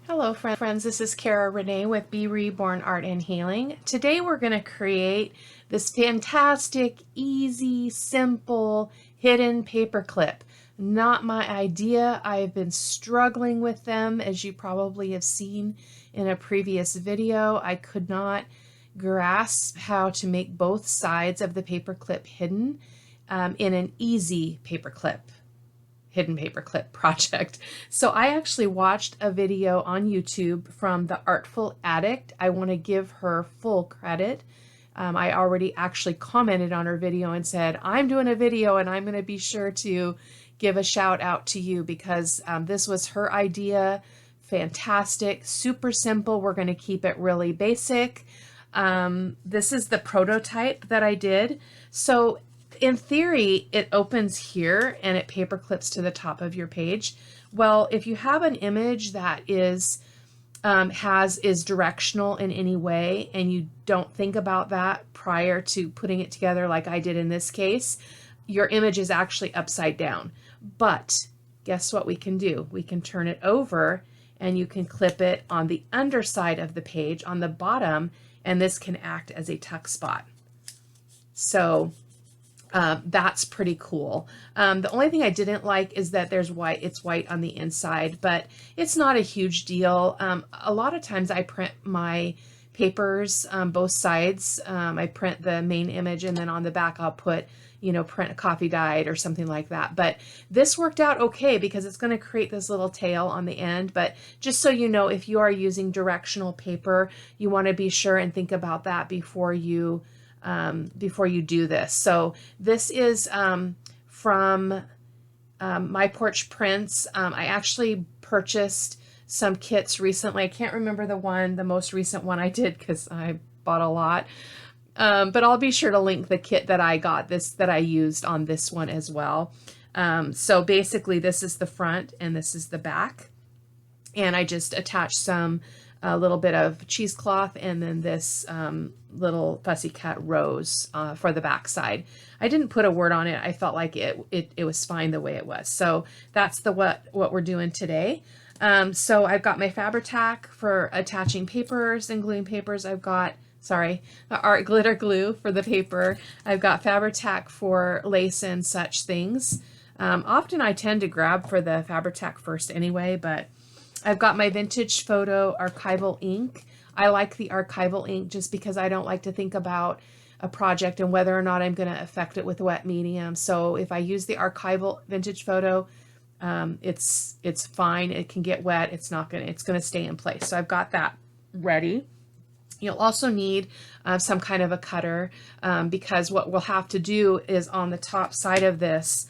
Hello friends, this is Cara-Renee with B.Reborn Art and Healing. Today we're going to create this fantastic, easy, simple, hidden paper clip. Not my idea. I've been struggling with them, as you probably have seen in a previous video. I could not grasp how to make both sides of the paper clip hidden in an easy hidden paperclip project. So I actually watched a video on YouTube from the Artful Addict. I want to give her full credit. I already actually commented on her video and said, I'm doing a video and I'm going to be sure to give a shout out to you because this was her idea. Fantastic, super simple. We're going to keep it really basic. This is the prototype that I did. So in theory, it opens here and it paper clips to the top of your page. Well, if you have an image that is directional in any way and you don't think about that prior to putting it together like I did in this case, your image is actually upside down. But guess what we can do? We can turn it over and you can clip it on the underside of the page on the bottom, and this can act as a tuck spot. So that's pretty cool. The only thing I didn't like is that it's white on the inside, but it's not a huge deal. A lot of times I print my papers both sides. I print the main image and then on the back I'll put, print a coffee dyed or something like that. But this worked out okay because it's going to create this little tail on the end. But just so you know, if you are using directional paper, you want to be sure and think about that before you do this. So this is from My Porch Prints. I actually purchased some kits recently. I can't remember the most recent one I did because I bought a lot. But I'll be sure to link the kit that I got, that I used on this one as well. So basically this is the front and this is the back. And I just attached a little bit of cheesecloth and then this little fussy cut rose for the back side. I didn't put a word on it. I felt like it was fine the way it was. So that's what we're doing today. So I've got my Fabri-Tac for attaching papers and gluing papers. I've got, the art glitter glue for the paper. I've got Fabri-Tac for lace and such things. Often I tend to grab for the Fabri-Tac first anyway, but I've got my vintage photo archival ink. I like the archival ink just because I don't like to think about a project and whether or not I'm going to affect it with wet medium. So if I use the archival vintage photo, it's fine. It can get wet. It's going to stay in place. So I've got that ready. You'll also need some kind of a cutter because what we'll have to do is on the top side of this,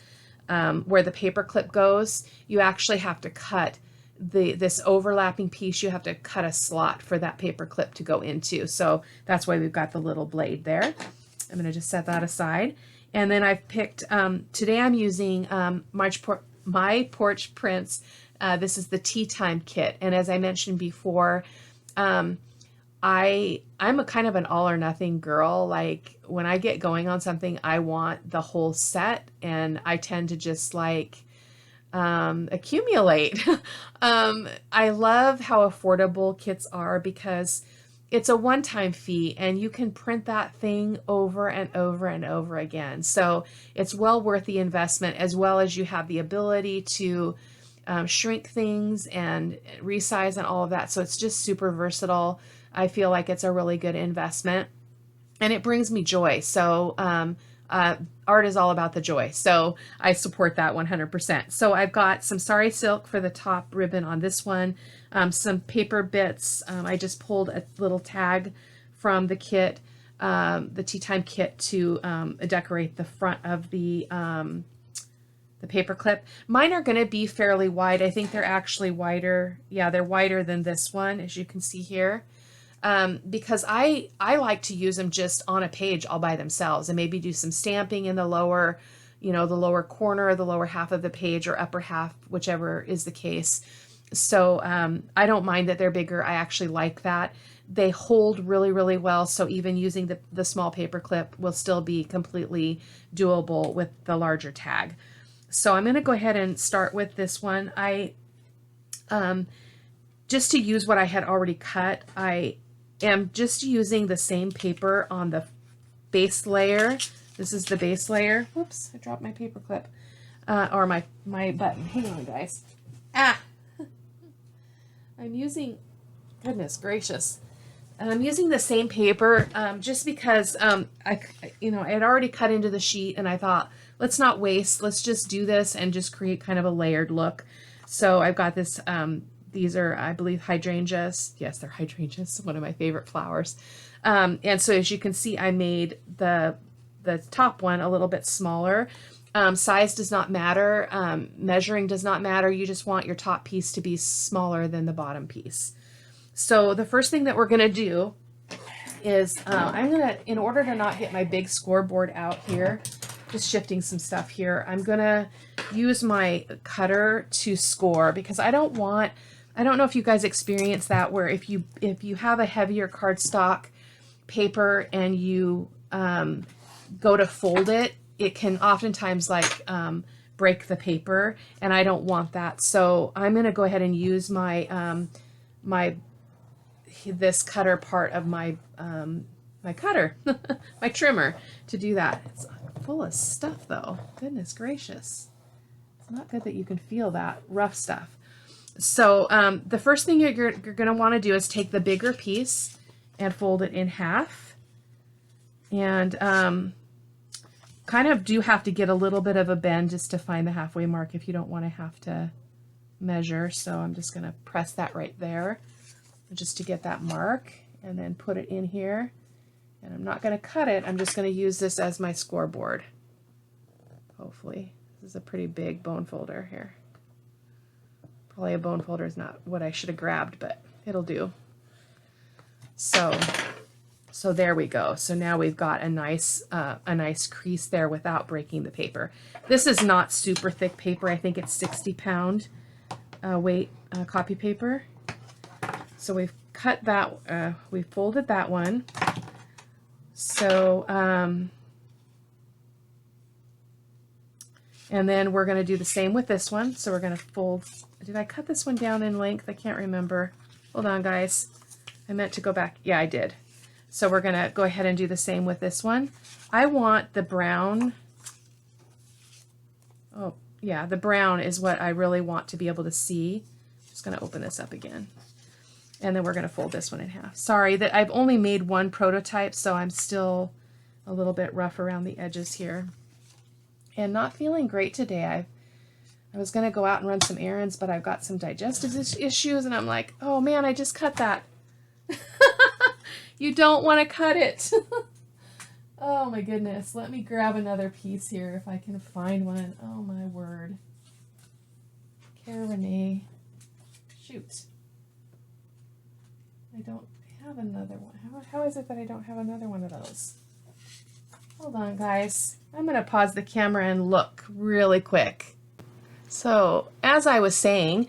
where the paper clip goes, you actually have to cut this overlapping piece. You have to cut a slot for that paper clip to go into. So that's why we've got the little blade there. I'm going to just set that aside. And then I've picked, today I'm using My Porch Prints. This is the Tea Time kit. And as I mentioned before, I'm a kind of an all or nothing girl. Like when I get going on something, I want the whole set, and I tend to just like accumulate. I love how affordable kits are because it's a one-time fee and you can print that thing over and over and over again. So it's well worth the investment, as well as you have the ability to shrink things and resize and all of that. So it's just super versatile. I feel like it's a really good investment and it brings me joy. So art is all about the joy. So I support that 100%. So I've got some sari silk for the top ribbon on this one, some paper bits. I just pulled a little tag from the kit, the Tea Time kit, to decorate the front of the paper clip. Mine are going to be fairly wide. I think they're actually wider. Yeah, they're wider than this one, as you can see here. Because I like to use them just on a page all by themselves and maybe do some stamping in the lower, the lower corner, the lower half of the page or upper half, whichever is the case. So I don't mind that they're bigger. I actually like that. They hold really, really well. So even using the small paper clip will still be completely doable with the larger tag. So I'm going to go ahead and start with this one. just to use what I had already cut, I am just using the same paper on the base layer. This is the base layer. Whoops, I dropped my paper clip. Or my button. Hang on, guys. Ah! I'm using, goodness gracious. I'm using the same paper just because I had already cut into the sheet, and I thought, let's not waste. Let's just do this and just create kind of a layered look. So I've got this, these are, I believe, hydrangeas. Yes, they're hydrangeas, one of my favorite flowers. And so as you can see, I made the top one a little bit smaller. Size does not matter. Measuring does not matter. You just want your top piece to be smaller than the bottom piece. So the first thing that we're going to do is I'm going to, in order to not hit my big scoreboard out here, just shifting some stuff here, I'm going to use my cutter to score, because I don't know if you guys experience that, where if you have a heavier cardstock paper and you go to fold it, it can oftentimes like break the paper, and I don't want that. So I'm going to go ahead and use my this cutter part of my my cutter, my trimmer, to do that. It's full of stuff though. Goodness gracious. It's not good that you can feel that rough stuff. So the first thing you're going to want to do is take the bigger piece and fold it in half. And kind of do have to get a little bit of a bend just to find the halfway mark if you don't want to have to measure. So I'm just going to press that right there just to get that mark, and then put it in here. And I'm not going to cut it. I'm just going to use this as my scoreboard. Hopefully. This is a pretty big bone folder here. Probably a bone folder is not what I should have grabbed, but it'll do. So there we go. So now we've got a nice crease there without breaking the paper. This is not super thick paper. I think it's 60-pound weight copy paper. So we've cut that, we folded that one. So, and then we're going to do the same with this one. So we're going to fold, did I cut this one down in length? I can't remember. Hold on, guys. I meant to go back. Yeah, I did. So we're going to go ahead and do the same with this one. I want the brown. Oh, yeah, the brown is what I really want to be able to see. Just going to open this up again. And then we're going to fold this one in half. Sorry that I've only made one prototype, so I'm still a little bit rough around the edges here. And not feeling great today. I was going to go out and run some errands, but I've got some digestive issues, and I'm like, oh man, I just cut that. You don't want to cut it. Oh my goodness. Let me grab another piece here if I can find one. Oh my word. Cara-Renee. Shoot. I don't have another one. How is it that I don't have another one of those? Hold on, guys. I'm going to pause the camera and look really quick. So, as I was saying,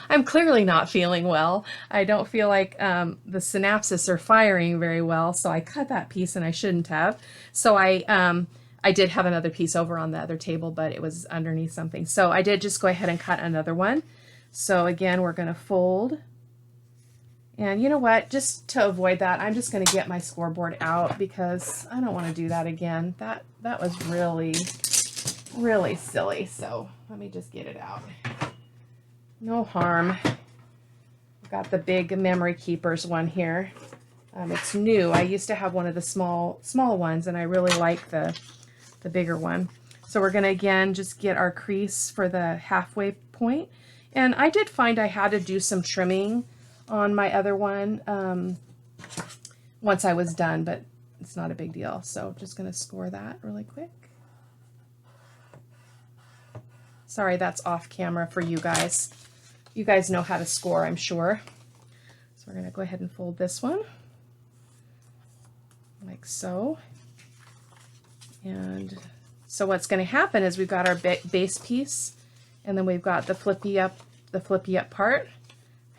I'm clearly not feeling well. I don't feel like the synapses are firing very well, so I cut that piece and I shouldn't have. So I did have another piece over on the other table, but it was underneath something. So I did just go ahead and cut another one. So again, we're going to fold. And you know what, just to avoid that, I'm just going to get my scoreboard out because I don't want to do that again. That was really, really silly. So let me just get it out. No harm. I've got the big memory keepers one here. It's new. I used to have one of the small ones, and I really like the bigger one. So we're going to, again, just get our crease for the halfway point. And I did find I had to do some trimming on my other one once I was done, but it's not a big deal. So just going to score that really quick. Sorry, that's off camera for you guys. You guys know how to score, I'm sure. So we're going to go ahead and fold this one like so. And so what's going to happen is we've got our base piece, and then we've got the flippy up part.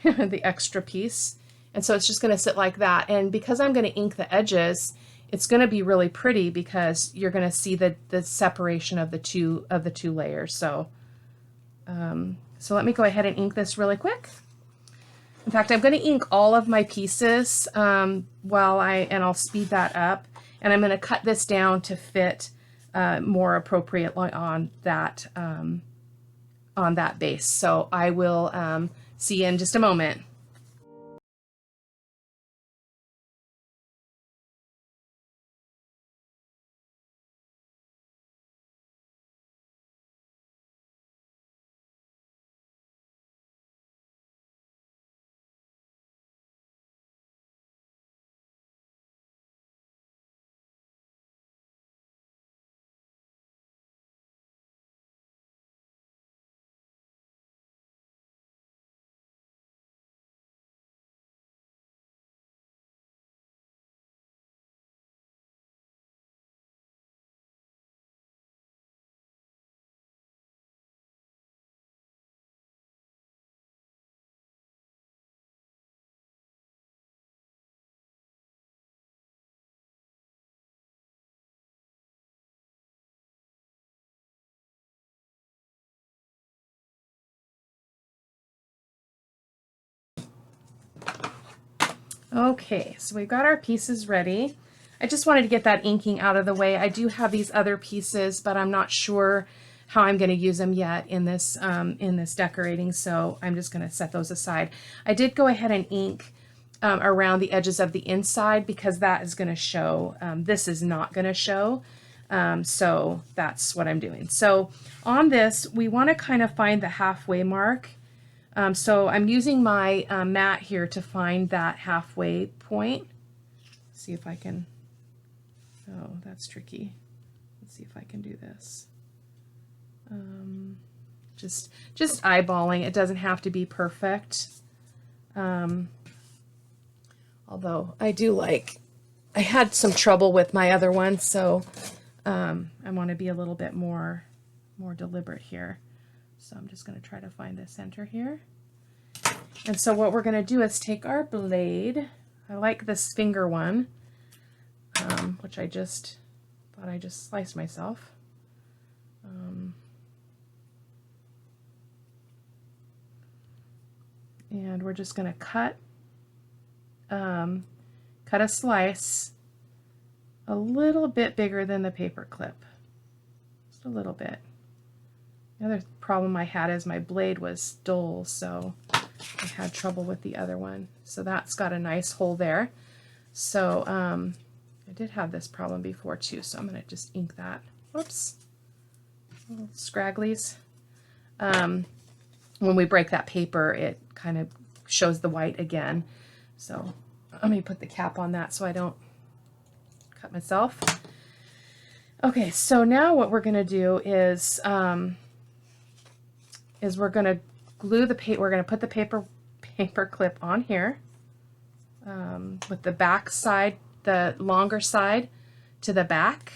The extra piece, and so it's just going to sit like that. And because I'm going to ink the edges, it's going to be really pretty because you're going to see the separation of the two layers. So so let me go ahead and ink this really quick. In fact, I'm going to ink all of my pieces and I'll speed that up. And I'm going to cut this down to fit more appropriately on that base. So I will see you in just a moment. Okay, so we've got our pieces ready. I just wanted to get that inking out of the way. I do have these other pieces, but I'm not sure how I'm going to use them yet in this decorating, so I'm just going to set those aside. I did go ahead and ink around the edges of the inside because that is going to show. This is not going to show, so that's what I'm doing. So on this, we want to kind of find the halfway mark. So I'm using my mat here to find that halfway point. See if I can, oh, that's tricky. Let's see if I can do this. Just eyeballing. It doesn't have to be perfect. Although I had some trouble with my other one, so I want to be a little bit more deliberate here. So I'm just going to try to find the center here. And so what we're going to do is take our blade. I like this finger one, which I just thought I just sliced myself. And we're just going to cut a slice a little bit bigger than the paper clip. Just a little bit. The other problem I had is my blade was dull, so I had trouble with the other one. So that's got a nice hole there. So I did have this problem before too, so I'm going to just ink that. Whoops. Little scragglies. When we break that paper, it kind of shows the white again. So let me put the cap on that so I don't cut myself. Okay, so now what we're going to do is we're going to glue the paper. We're going to put the paper clip on here with the back side, the longer side to the back,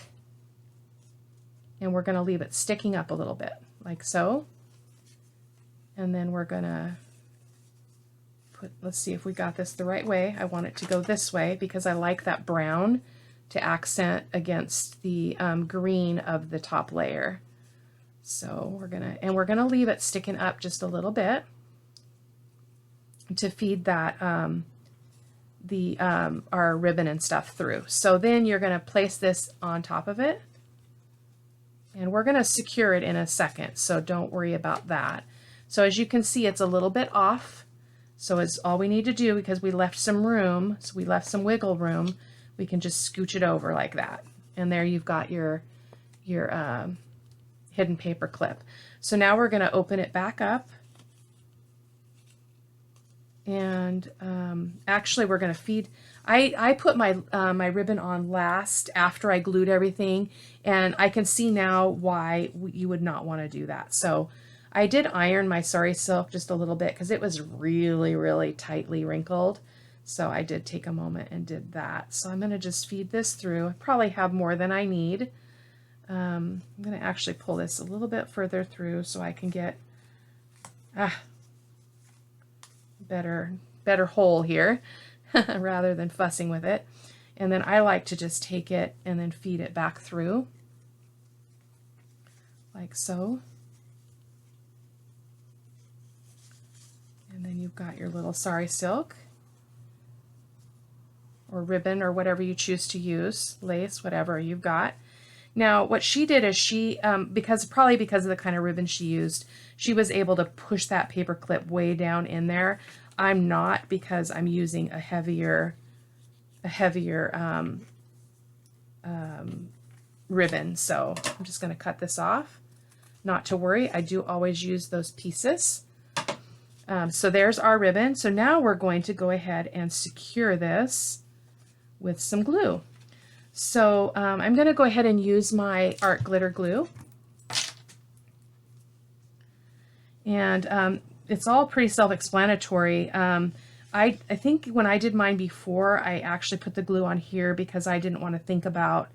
and we're going to leave it sticking up a little bit like so. And then we're going to put, let's see if we got this the right way. I want it to go this way because I like that brown to accent against the green of the top layer. So we're gonna leave it sticking up just a little bit to feed that our ribbon and stuff through. So then you're gonna place this on top of it, and we're gonna secure it in a second, so don't worry about that. So as you can see, it's a little bit off. So it's all we need to do, because we left some room, so we left some wiggle room, we can just scooch it over like that. And there you've got your hidden paper clip. So now we're going to open it back up. And actually we're going to feed, I put my my ribbon on last after I glued everything, and I can see now why you would not want to do that. So I did iron my sari silk just a little bit because it was really, really tightly wrinkled. So I did take a moment and did that. So I'm going to just feed this through. I probably have more than I need. I'm going to actually pull this a little bit further through so I can get better hole here rather than fussing with it. And then I like to just take it and then feed it back through like so. And then you've got your little sari silk or ribbon or whatever you choose to use, lace, whatever you've got. Now, what she did is she, probably because of the kind of ribbon she used, she was able to push that paper clip way down in there. I'm not, because I'm using a heavier ribbon. So I'm just going to cut this off. Not to worry, I do always use those pieces. So there's our ribbon. So now we're going to go ahead and secure this with some glue. So I'm going to go ahead and use my art glitter glue. And it's all pretty self-explanatory. I think when I did mine before, I actually put the glue on here because I didn't want to think about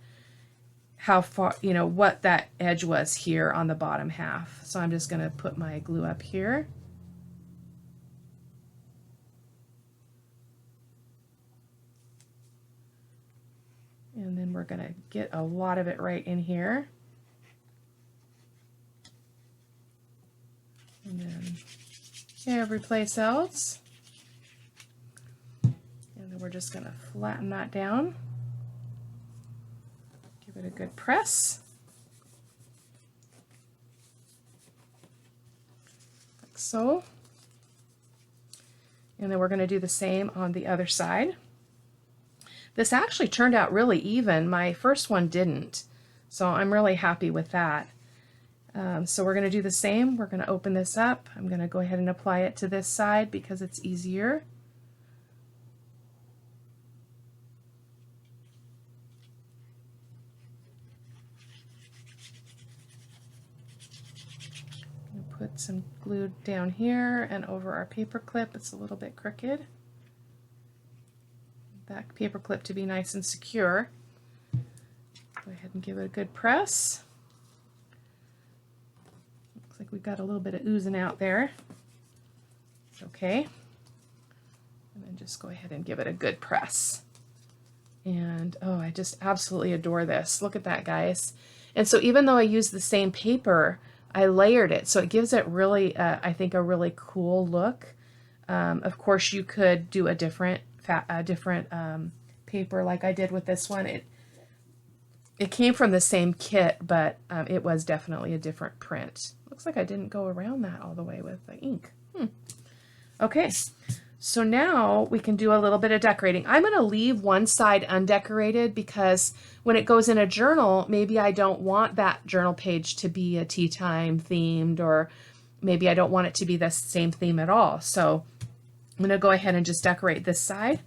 how far, you know, what that edge was here on the bottom half. So I'm just going to put my glue up here. And then we're going to get a lot of it right in here. And then every place else. And then we're just going to flatten that down. Give it a good press. Like so. And then we're going to do the same on the other side. This actually turned out really even. My first one didn't. So I'm really happy with that. So we're going to do the same. We're going to open this up. I'm going to go ahead and apply it to this side because it's easier. Put some glue down here and over our paper clip. It's a little bit crooked. That paper clip to be nice and secure. Go ahead and give it a good press. Looks like we've got a little bit of oozing out there. It's okay. And then just go ahead and give it a good press. And oh, I just absolutely adore this. Look at that, guys. And so even though I used the same paper, I layered it, so it gives it really, I think, a really cool look. Of course, you could do a different paper like I did with this one. It came from the same kit, but it was definitely a different print. Looks like I didn't go around that all the way with the ink. Okay, so now we can do a little bit of decorating. I'm going to leave one side undecorated because when it goes in a journal, maybe I don't want that journal page to be a tea time themed, or maybe I don't want it to be the same theme at all. So I'm going to go ahead and just decorate this side.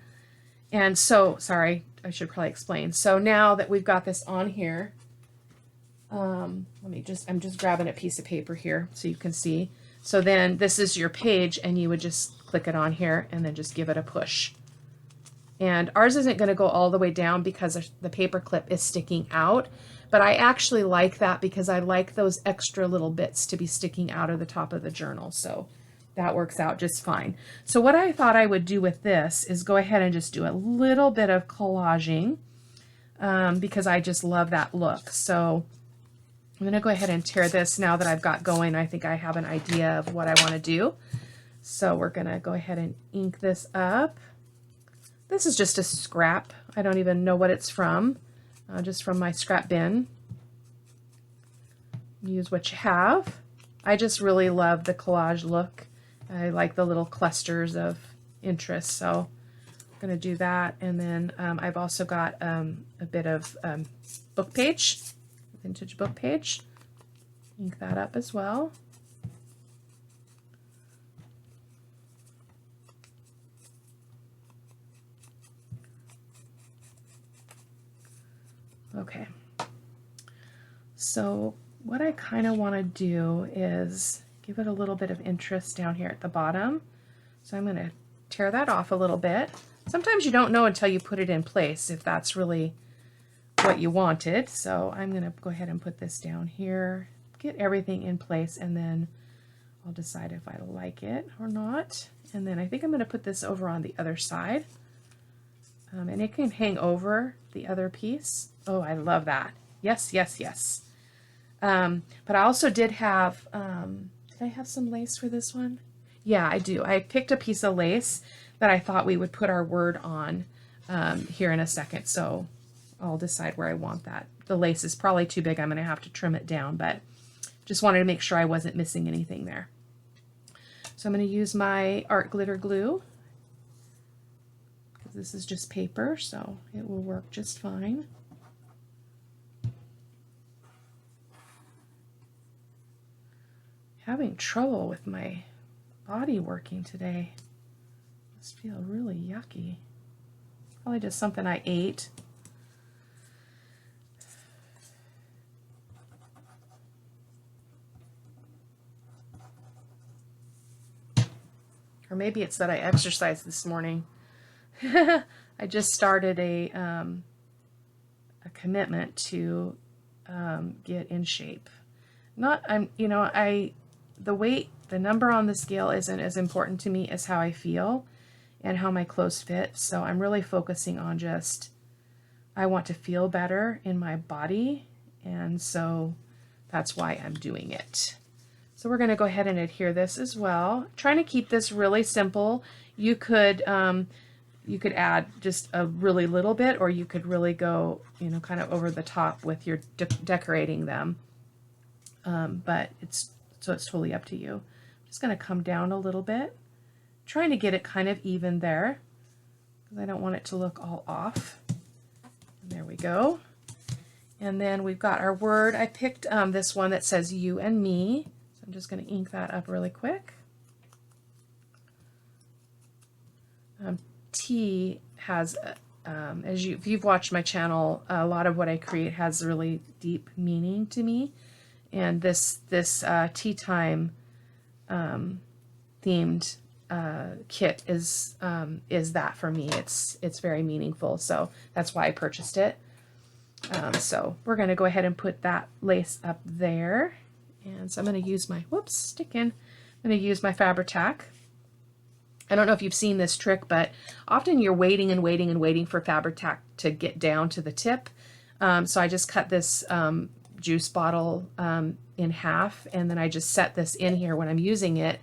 And so, sorry, I should probably explain. So now that we've got this on here, I'm just grabbing a piece of paper here so you can see. So then this is your page, and you would just click it on here and then just give it a push. And ours isn't going to go all the way down because the paper clip is sticking out, but I actually like that because I like those extra little bits to be sticking out of the top of the journal. So that works out just fine. So what I thought I would do with this is go ahead and just do a little bit of collaging because I just love that look. So I'm going to go ahead and tear this now that I've got going. I think I have an idea of what I want to do. So we're going to go ahead and ink this up. This is just a scrap. I don't even know what it's from, just from my scrap bin. Use what you have. I just really love the collage look. I like the little clusters of interest, so I'm going to do that. And then I've also got a bit of book page, vintage book page. Ink that up as well. Okay, so what I kind of want to do is give it a little bit of interest down here at the bottom. So I'm going to tear that off a little bit. Sometimes you don't know until you put it in place if that's really what you wanted. So I'm going to go ahead and put this down here, get everything in place, and then I'll decide if I like it or not. And then I think I'm going to put this over on the other side. And it can hang over the other piece. Oh, I love that. Yes, yes, yes. But I also did have, did I have some lace for this one? Yeah, I do. I picked a piece of lace that I thought we would put our word on here in a second. So I'll decide where I want that. The lace is probably too big. I'm going to have to trim it down, but just wanted to make sure I wasn't missing anything there. So I'm going to use my art glitter glue, because this is just paper, so it will work just fine. Having trouble with my body working today. Must feel really yucky. Probably just something I ate. Or maybe it's that I exercised this morning. I just started a commitment to get in shape. The weight, the number on the scale isn't as important to me as how I feel and how my clothes fit. So I'm really focusing on I want to feel better in my body. And so that's why I'm doing it. So we're going to go ahead and adhere this as well. Trying to keep this really simple. You could add just a really little bit, or you could really go, kind of over the top with your decorating them. But it's totally up to you. I'm just going to come down a little bit, trying to get it kind of even there, because I don't want it to look all off. And there we go. And then we've got our word. I picked this one that says you and me. So I'm just going to ink that up really quick. T has, if you've watched my channel, a lot of what I create has really deep meaning to me. And this tea time themed kit is that for me. It's very meaningful, so that's why I purchased it. So we're going to go ahead and put that lace up there, and so I'm going to use my I'm going to use my Fabri-Tac. I don't know if you've seen this trick, but often you're waiting and waiting and waiting for Fabri-Tac to get down to the tip. So I just cut this juice bottle in half, and then I just set this in here when I'm using it,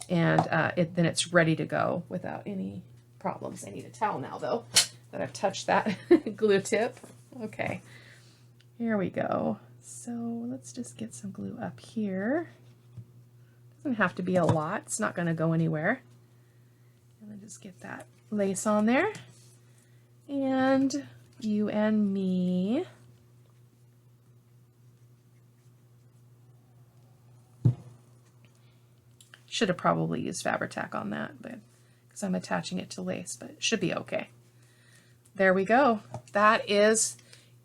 and then it's ready to go without any problems. I need a towel now, though, that I've touched that glue tip. Okay, here we go. So let's just get some glue up here. Doesn't have to be a lot. It's not going to go anywhere. And then just get that lace on there. And you and me. Should have probably used Fabri-Tac on that, but because I'm attaching it to lace, but it should be okay. There we go. That is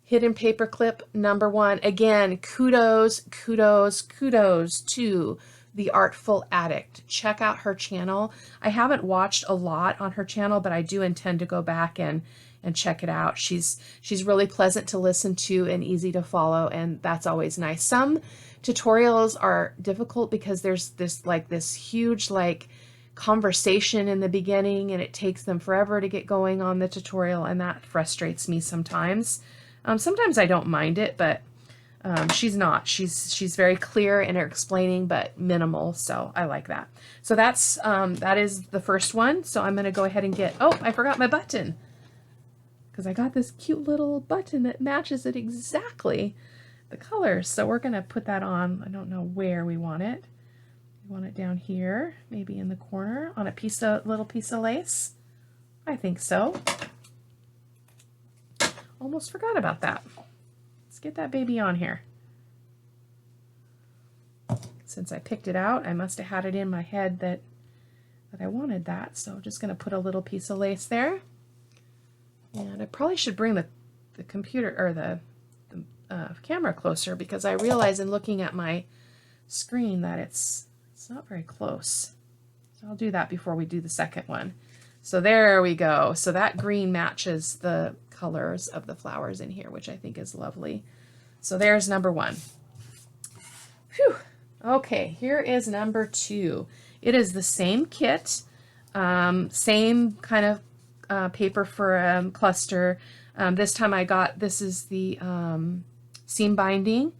hidden paper clip number 1. Again, kudos to the Artful Addict. Check out her channel. I haven't watched a lot on her channel, but I do intend to go back and check it out. She's really pleasant to listen to and easy to follow, and that's always nice. Some tutorials are difficult because there's this huge conversation in the beginning, and it takes them forever to get going on the tutorial, and that frustrates me sometimes. Sometimes I don't mind it, but she's not. She's very clear in her explaining, but minimal, so I like that. So that is the first one. So I'm going to go ahead and get, oh, I forgot my button, because I got this cute little button that matches it exactly, the colors. So we're going to put that on. I don't know where we want it. We want it down here, maybe in the corner on a little piece of lace. I think so. Almost forgot about that. Let's get that baby on here. Since I picked it out, I must have had it in my head that I wanted that. So I'm just going to put a little piece of lace there. And I probably should bring the computer or the camera closer, because I realize in looking at my screen that it's not very close. So I'll do that before we do the second one. So there we go. So that green matches the colors of the flowers in here, which I think is lovely. So there's number 1. Phew. Okay, here is number 2. It is the same kit, same kind of paper for a cluster. This time this is the seam binding,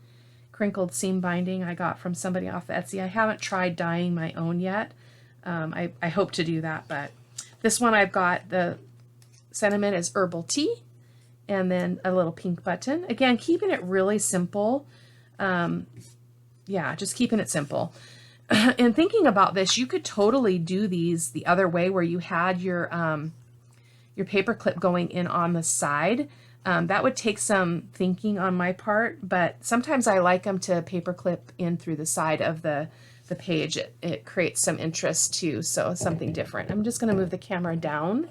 crinkled seam binding I got from somebody off Etsy. I haven't tried dyeing my own yet, I hope to do that, but this one I've got the sentiment is herbal tea, and then a little pink button. Again, keeping it really simple. Yeah, just keeping it simple. And thinking about this, you could totally do these the other way, where you had your paper clip going in on the side. That would take some thinking on my part, but sometimes I like them to paper clip in through the side of the page. It creates some interest too, so something different. I'm just going to move the camera down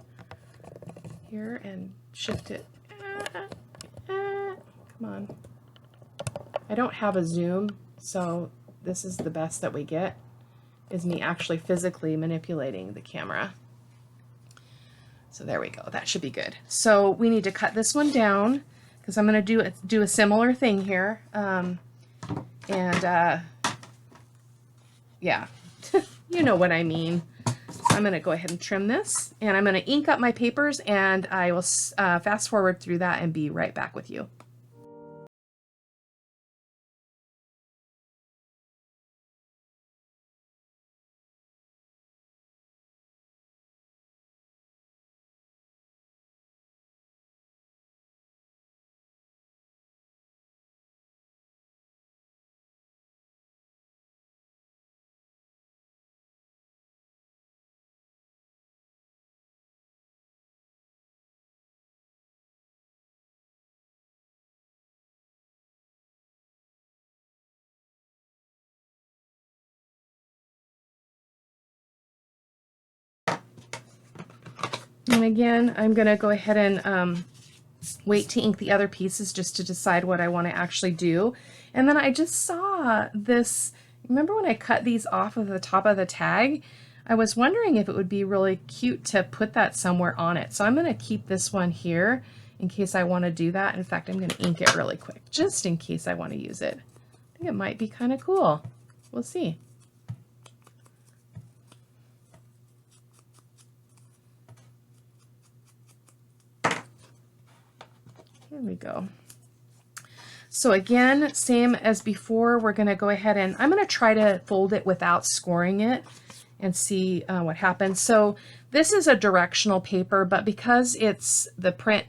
here and shift it. Come on. I don't have a zoom, so this is the best that we get, is me actually physically manipulating the camera. So there we go. That should be good. So we need to cut this one down, because I'm going to do a similar thing here. Yeah, you know what I mean. So I'm going to go ahead and trim this, and I'm going to ink up my papers, and I will fast forward through that and be right back with you. And again, I'm going to go ahead and wait to ink the other pieces just to decide what I want to actually do. And then I just saw this, remember when I cut these off of the top of the tag? I was wondering if it would be really cute to put that somewhere on it. So I'm going to keep this one here in case I want to do that. In fact, I'm going to ink it really quick just in case I want to use it. I think it might be kind of cool. We'll see. There we go. So again, same as before, we're going to go ahead and I'm going to try to fold it without scoring it and see what happens. So this is a directional paper, but because the print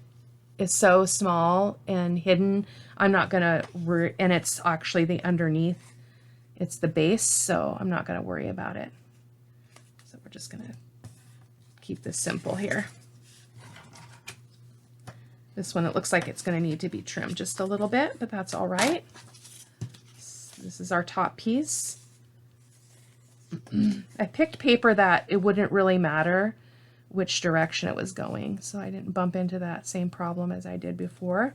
is so small and hidden, I'm not going to, and it's actually the underneath, it's the base, so I'm not going to worry about it. So we're just going to keep this simple here. This one, it looks like it's going to need to be trimmed just a little bit, but that's all right. This is our top piece. I picked paper that it wouldn't really matter which direction it was going, so I didn't bump into that same problem as I did before.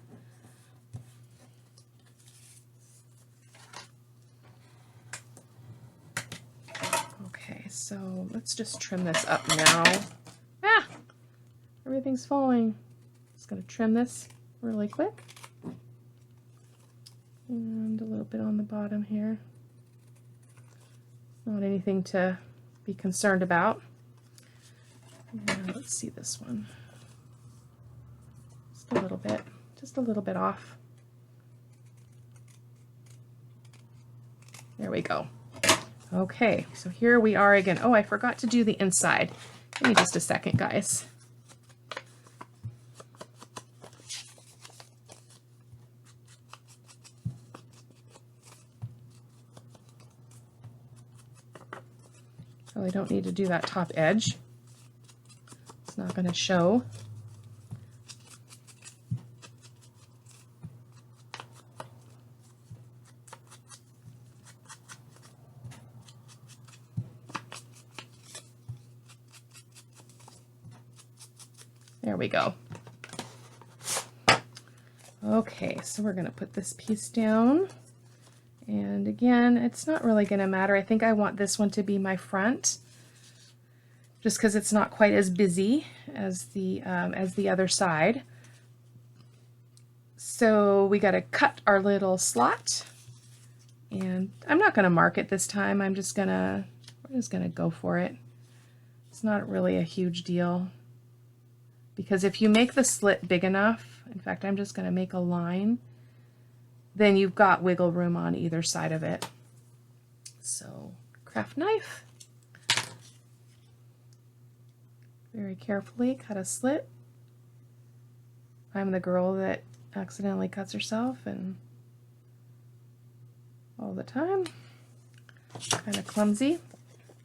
Okay, so let's just trim this up now. Ah! Everything's falling. Just going to trim this really quick. And a little bit on the bottom here. Not anything to be concerned about. Now let's see this one. Just a little bit off. There we go. Okay, so here we are again. Oh, I forgot to do the inside. Give me just a second, guys. Probably don't need to do that top edge. It's not going to show. There we go. Okay, so we're going to put this piece down. And again, it's not really going to matter. I think I want this one to be my front, just because it's not quite as busy as the other side. So we got to cut our little slot, and I'm not going to mark it this time. we're just gonna go for it. It's not really a huge deal, because if you make the slit big enough, in fact, I'm just going to make a line, then you've got wiggle room on either side of it. So craft knife, very carefully cut a slit. I'm the girl that accidentally cuts herself and all the time. Kind of clumsy.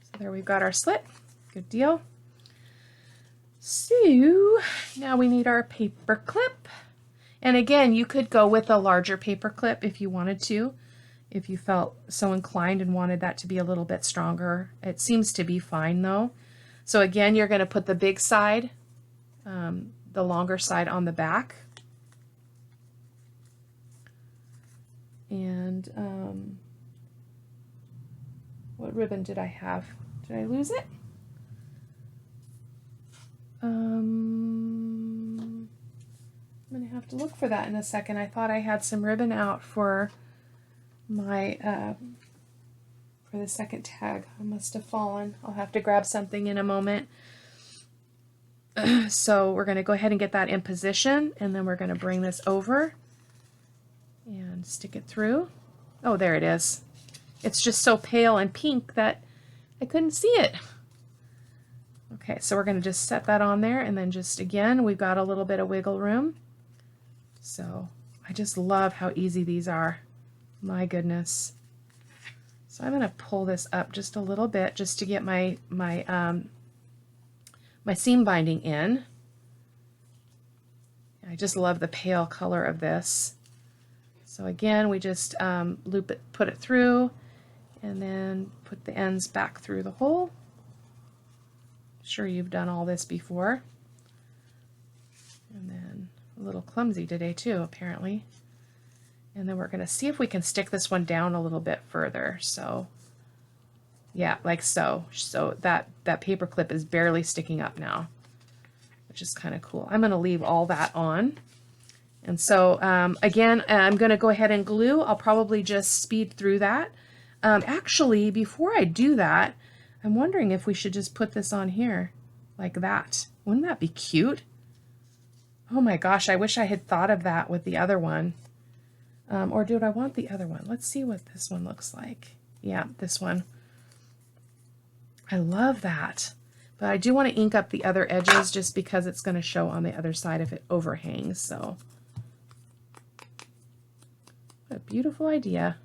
So there we've got our slit. Good deal. So now we need our paper clip. And again, you could go with a larger paper clip if you wanted to, if you felt so inclined and wanted that to be a little bit stronger. It seems to be fine though. So again, you're going to put the big side, the longer side on the back. And what ribbon did I have? Did I lose it? I'm going to have to look for that in a second. I thought I had some ribbon out for my for the second tag. I must have fallen. I'll have to grab something in a moment. So we're going to go ahead and get that in position, and then we're going to bring this over and stick it through. Oh, there it is. It's just so pale and pink that I couldn't see it. Okay, so we're going to just set that on there, and then just again, we've got a little bit of wiggle room. So I just love how easy these are. My goodness. So I'm going to pull this up just a little bit just to get my seam binding in. I just love the pale color of this. So again, we just loop it, put it through, and then put the ends back through the hole. I'm sure you've done all this before. And then a little clumsy today too, apparently. And then we're going to see if we can stick this one down a little bit further. So yeah, like so. So that paper clip is barely sticking up now, which is kind of cool. I'm going to leave all that on. And so again, I'm going to go ahead and glue. I'll probably just speed through that. Actually, before I do that, I'm wondering if we should just put this on here like that. Wouldn't that be cute? Oh my gosh, I wish I had thought of that with the other one. Or do I want the other one? Let's see what this one looks like. Yeah, this one. I love that. But I do want to ink up the other edges just because it's going to show on the other side if it overhangs. So, what a beautiful idea.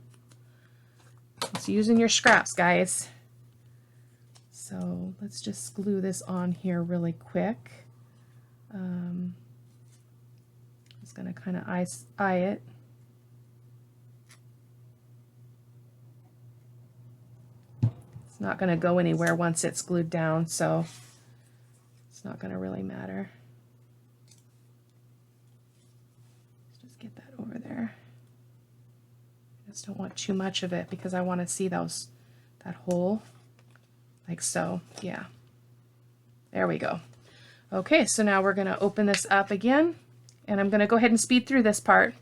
It's using your scraps, guys. So let's just glue this on here really quick. I'm just going to kind of eye it. It's not going to go anywhere once it's glued down, so it's not going to really matter. Let's just get that over there. I just don't want too much of it because I want to see that hole, like so. Yeah, there we go. Okay, so now we're going to open this up again, and I'm going to go ahead and speed through this part.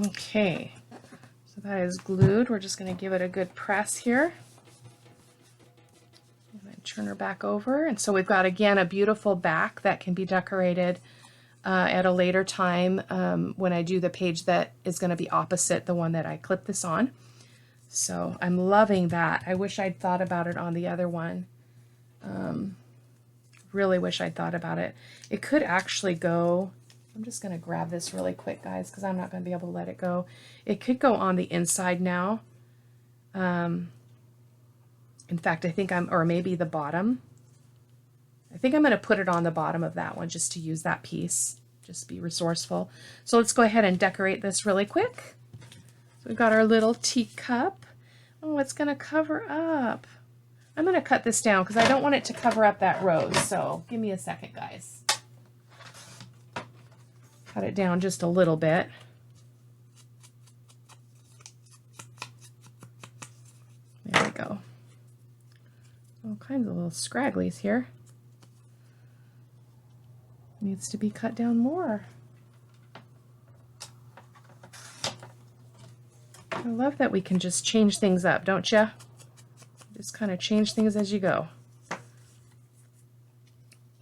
Okay, so that is glued. We're just going to give it a good press here. And then turn her back over. And so we've got, again, a beautiful back that can be decorated at a later time when I do the page that is going to be opposite the one that I clipped this on. So I'm loving that. I wish I'd thought about it on the other one. Really wish I'd thought about it. It could actually go... I'm just going to grab this really quick, guys, because I'm not going to be able to let it go. It could go on the inside now. In fact, I think or maybe the bottom. I think I'm going to put it on the bottom of that one just to use that piece. Just be resourceful. So let's go ahead and decorate this really quick. So we've got our little teacup. Oh, it's going to cover up. I'm going to cut this down because I don't want it to cover up that rose. So give me a second, guys. Cut it down just a little bit. There we go. All kinds of little scragglies here. Needs to be cut down more. I love that we can just change things up, don't you? Just kind of change things as you go.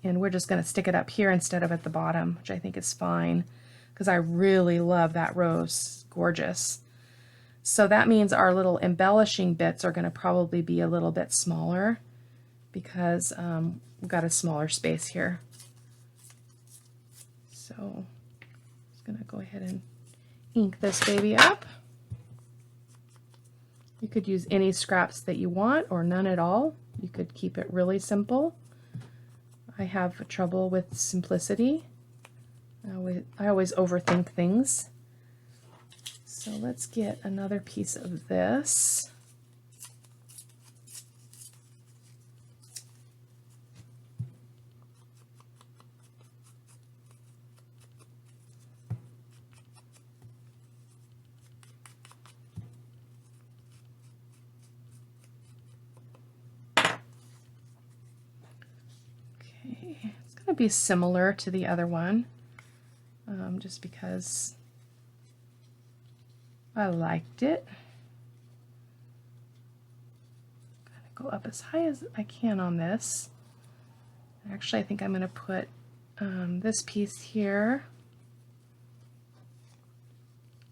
And we're just going to stick it up here instead of at the bottom, which I think is fine because I really love that rose. Gorgeous. So that means our little embellishing bits are going to probably be a little bit smaller because we've got a smaller space here. So I'm just going to go ahead and ink this baby up. You could use any scraps that you want or none at all. You could keep it really simple. I have trouble with simplicity. I always overthink things. So let's get another piece of this. It's going to be similar to the other one, just because I liked it. Gotta go up as high as I can on this. Actually, I think I'm going to put this piece here,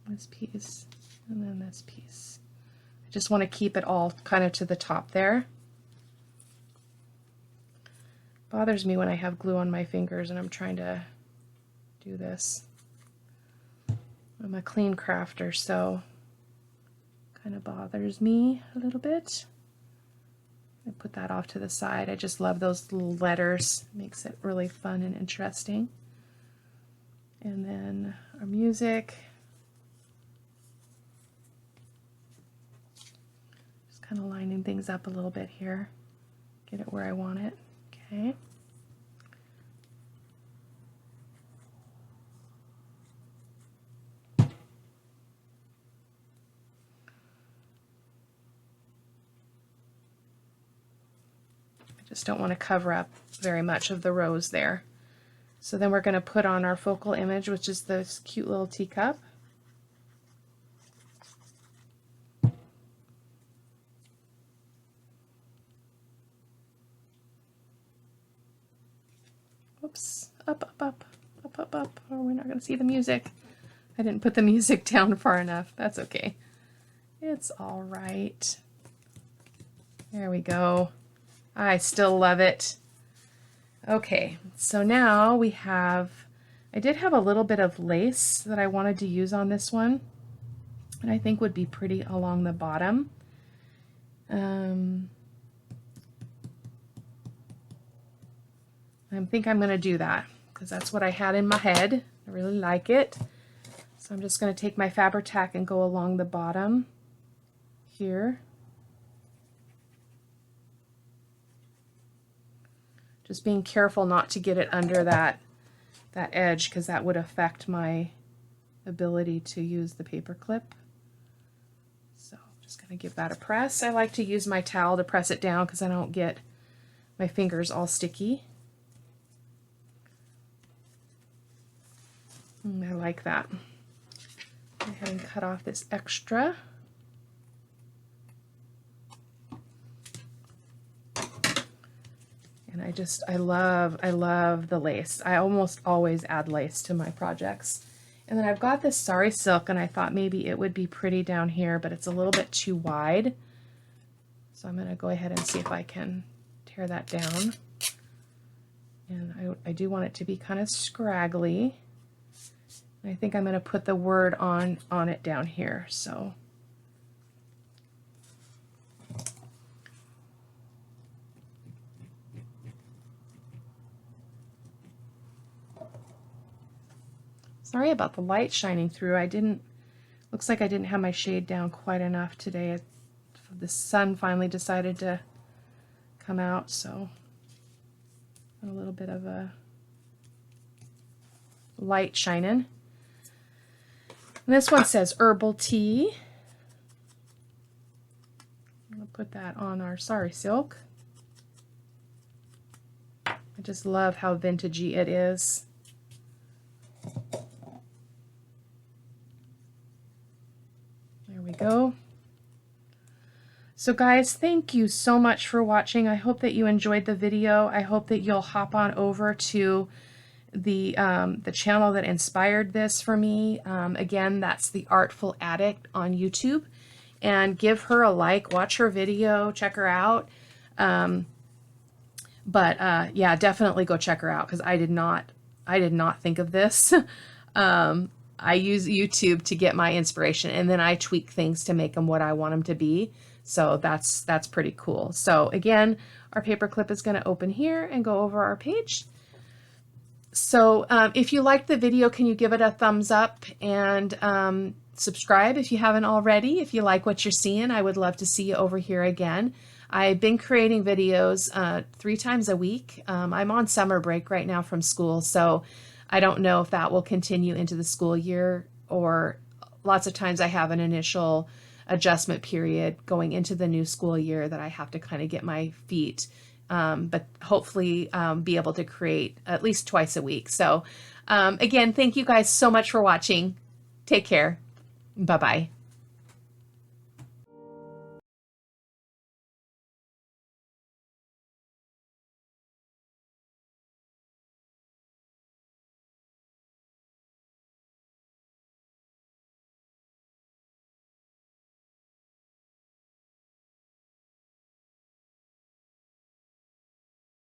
this piece, and then this piece. I just want to keep it all kind of to the top there. Bothers me when I have glue on my fingers and I'm trying to do this. I'm a clean crafter, so kind of bothers me a little bit. I put that off to the side. I just love those little letters. It makes it really fun and interesting. And then our music. Just kind of lining things up a little bit here. Get it where I want it. Okay. Just don't want to cover up very much of the rose there. So then we're going to put on our focal image, which is this cute little teacup. Oops, up, up, up, up, up, up. Oh, we're not going to see the music. I didn't put the music down far enough. That's okay. It's all right. There we go. I still love it. Okay, so now we have, I did have a little bit of lace that I wanted to use on this one, and I think would be pretty along the bottom. I think I'm going to do that because that's what I had in my head. I really like it. So I'm just going to take my Fabri-Tac and go along the bottom here. Just being careful not to get it under that edge because that would affect my ability to use the paper clip. So I'm just going to give that a press. I like to use my towel to press it down because I don't get my fingers all sticky. I like that. Go ahead and cut off this extra. And I love the lace. I almost always add lace to my projects. And then I've got this sari silk, and I thought maybe it would be pretty down here, but it's a little bit too wide. So I'm going to go ahead and see if I can tear that down. And I do want it to be kind of scraggly. I think I'm going to put the word on it down here. So sorry about the light shining through. Looks like I didn't have my shade down quite enough today. The sun finally decided to come out, so a little bit of a light shining. And this one says herbal tea. I'm going to put that on our sari silk. I just love how vintagey it is. There we go. So guys, thank you so much for watching. I hope that you enjoyed the video. I hope that you'll hop on over to the channel that inspired this for me. Again, that's The Artful Addict on YouTube. And give her a like, watch her video, check her out. Yeah, definitely go check her out because I did not think of this. I use YouTube to get my inspiration, and then I tweak things to make them what I want them to be. So that's pretty cool. So again, our paper clip is going to open here and go over our page. So if you liked the video, can you give it a thumbs up and subscribe if you haven't already? If you like what you're seeing, I would love to see you over here again. I've been creating videos 3 times a week. I'm on summer break right now from school, so I don't know if that will continue into the school year, or lots of times I have an initial adjustment period going into the new school year that I have to kind of get my feet, but hopefully be able to create at least twice a week. So again, thank you guys so much for watching. Take care. Bye-bye.